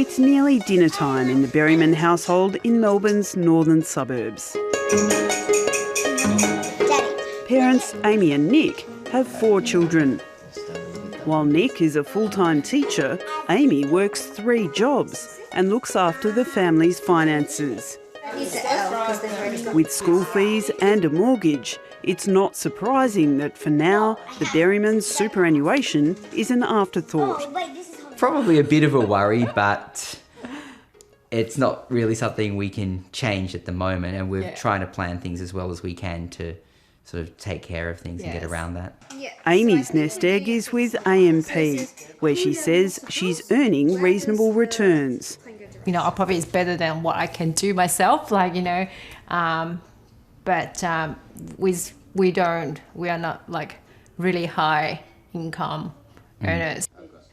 It's nearly dinner time in the BERRYMAN household in Melbourne's northern suburbs. Parents Amy and Nick have 4 children. While Nick is a full-time teacher, Amy works 3 jobs and looks after the family's finances. With school fees and a mortgage, it's not surprising that for now, the BERRYMAN's superannuation is an afterthought. Probably a bit of a worry, but it's not really something we can change at the moment, and we're trying to plan things as well as we can to sort of take care of things and get around that. Amy's nest egg is with AMP, where she says she's earning reasonable returns. You know, probably it's better than what I can do myself, like, you know, but we are not like really high income earners.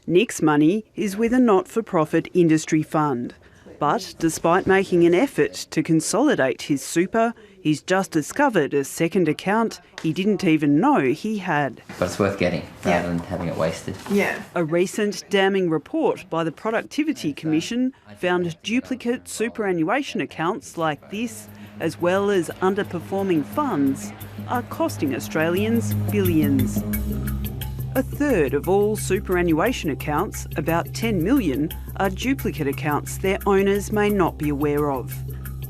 Nick's money is with a not-for-profit industry fund. But despite making an effort to consolidate his super, he's just discovered a second account he didn't even know he had. But it's worth getting rather than having it wasted. A recent damning report by the Productivity Commission found duplicate superannuation accounts like this, as well as underperforming funds, are costing Australians billions. A third of all superannuation accounts, about 10 million, are duplicate accounts their owners may not be aware of.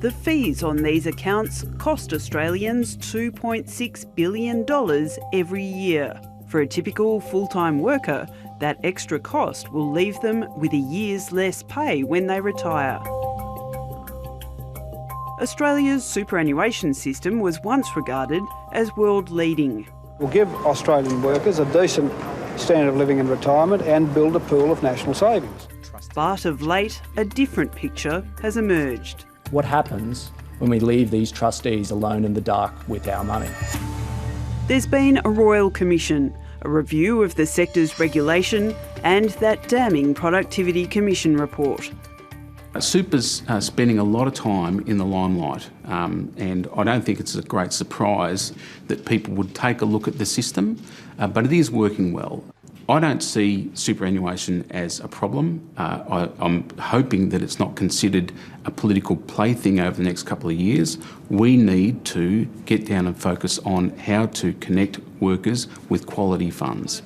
The fees on these accounts cost Australians $2.6 billion every year. For a typical full-time worker, that extra cost will leave them with a year's less pay when they retire. Australia's superannuation system was once regarded as world-leading. We'll give Australian workers a decent standard of living in retirement and build a pool of national savings. But of late, a different picture has emerged. What happens when we leave these trustees alone in the dark with our money? There's been a Royal Commission, a review of the sector's regulation, and that damning Productivity Commission report. Super's spending a lot of time in the limelight, and I don't think it's a great surprise that people would take a look at the system, but it is working well. I don't see superannuation as a problem. I'm hoping that it's not considered a political plaything over the next couple of years. We need to get down and focus on how to connect workers with quality funds.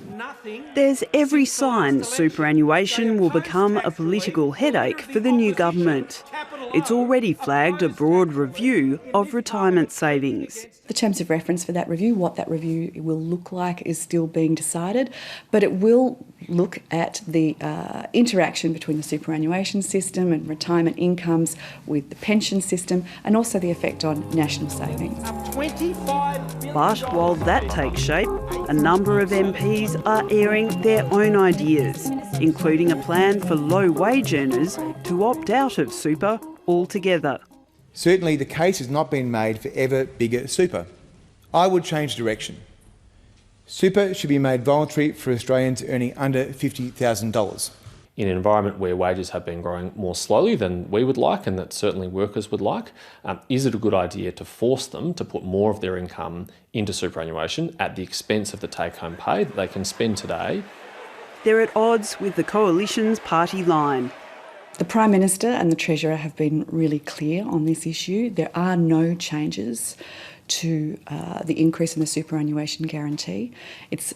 There's every sign superannuation will become a political headache for the new government. It's already flagged a broad review of retirement savings. The terms of reference for that review, what that review will look like, is still being decided, but it will look at the interaction between the superannuation system and retirement incomes with the pension system, and also the effect on national savings. But while that takes shape, a number of MPs are airing their own ideas, including a plan for low-wage earners to opt out of super altogether. Certainly the case has not been made for ever bigger super. I would change direction. Super should be made voluntary for Australians earning under $50,000. In an environment where wages have been growing more slowly than we would like, and that certainly workers would like, is it a good idea to force them to put more of their income into superannuation at the expense of the take-home pay that they can spend today? They're at odds with the Coalition's party line. The Prime Minister and the Treasurer have been really clear on this issue. There are no changes to the increase in the superannuation guarantee. It's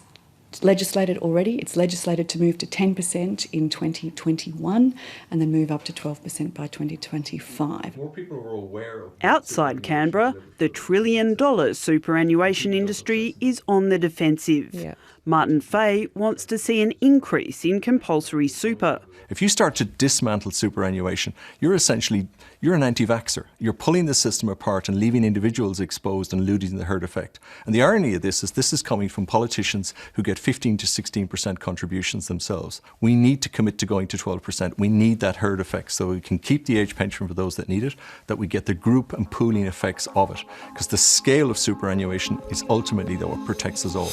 legislated already. It's legislated to move to 10% in 2021 and then move up to 12% by 2025. More people are aware of... Outside Canberra, the $1 trillion superannuation industry is on the defensive. Martin Fay wants to see an increase in compulsory super. If you start to dismantle superannuation, you're an anti-vaxxer. You're pulling the system apart and leaving individuals exposed and losing the herd effect. And the irony of this is coming from politicians who get 15 to 16% contributions themselves. We need to commit to going to 12%. We need that herd effect so we can keep the age pension for those that need it, that we get the group and pooling effects of it. Because the scale of superannuation is ultimately what protects us all.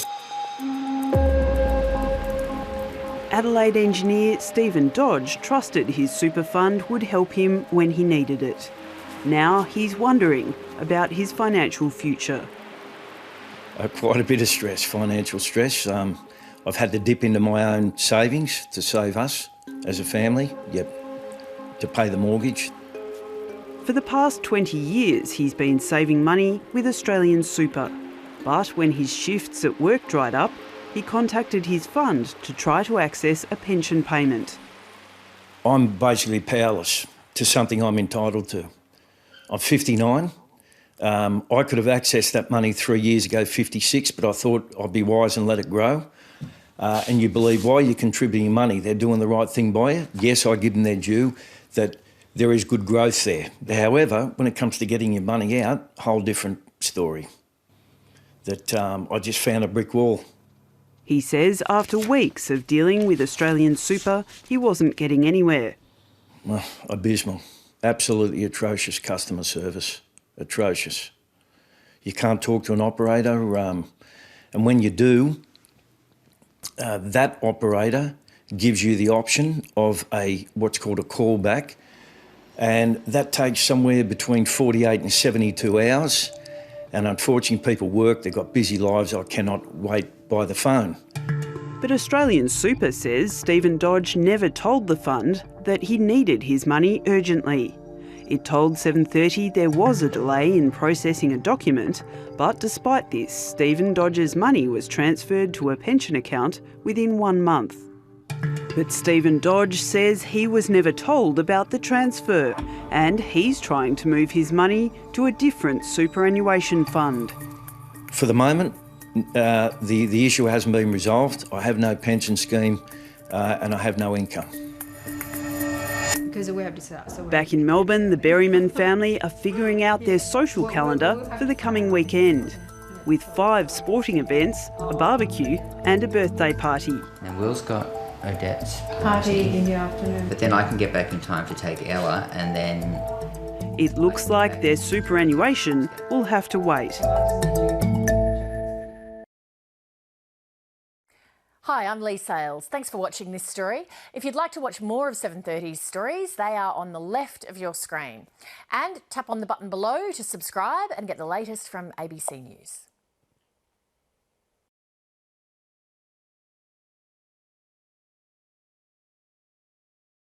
Adelaide engineer Stephen Dodge trusted his super fund would help him when he needed it. Now he's wondering about his financial future. Quite a bit of stress, financial stress. I've had to dip into my own savings to save us as a family. to pay the mortgage. For the past 20 years, he's been saving money with Australian Super. But when his shifts at work dried up, he contacted his fund to try to access a pension payment. I'm basically powerless to something I'm entitled to. I'm 59. I could have accessed that money 3 years ago, 56, but I thought I'd be wise and let it grow. And you believe, why are you contributing money? They're doing the right thing by you. Yes, I give them their due, that there is good growth there. However, when it comes to getting your money out, whole different story. That I just found a brick wall. He says after weeks of dealing with Australian Super, he wasn't getting anywhere. Well, abysmal. Absolutely atrocious customer service. Atrocious. You can't talk to an operator, and when you do, that operator gives you the option of what's called a callback, and that takes somewhere between 48 and 72 hours. And unfortunately, people work, they've got busy lives, I cannot wait by the phone. But Australian Super says Stephen Dodge never told the fund that he needed his money urgently. It told 7:30 there was a delay in processing a document, but despite this, Stephen Dodge's money was transferred to a pension account within 1 month. But Stephen Dodge says he was never told about the transfer, and he's trying to move his money to a different superannuation fund. For the moment, the issue hasn't been resolved. I have no pension scheme and I have no income. Back in Melbourne, the BERRYMAN family are figuring out their social calendar for the coming weekend, with 5 sporting events, a barbecue and a birthday party. And Will's got Odette's Party in the afternoon. but then I can get back in time to take Ella, and then... It looks like their superannuation will have to wait. Hi, I'm Lee Sales. Thanks for watching this story. If you'd like to watch more of 7:30's stories, they are on the left of your screen. And tap on the button below to subscribe and get the latest from ABC News.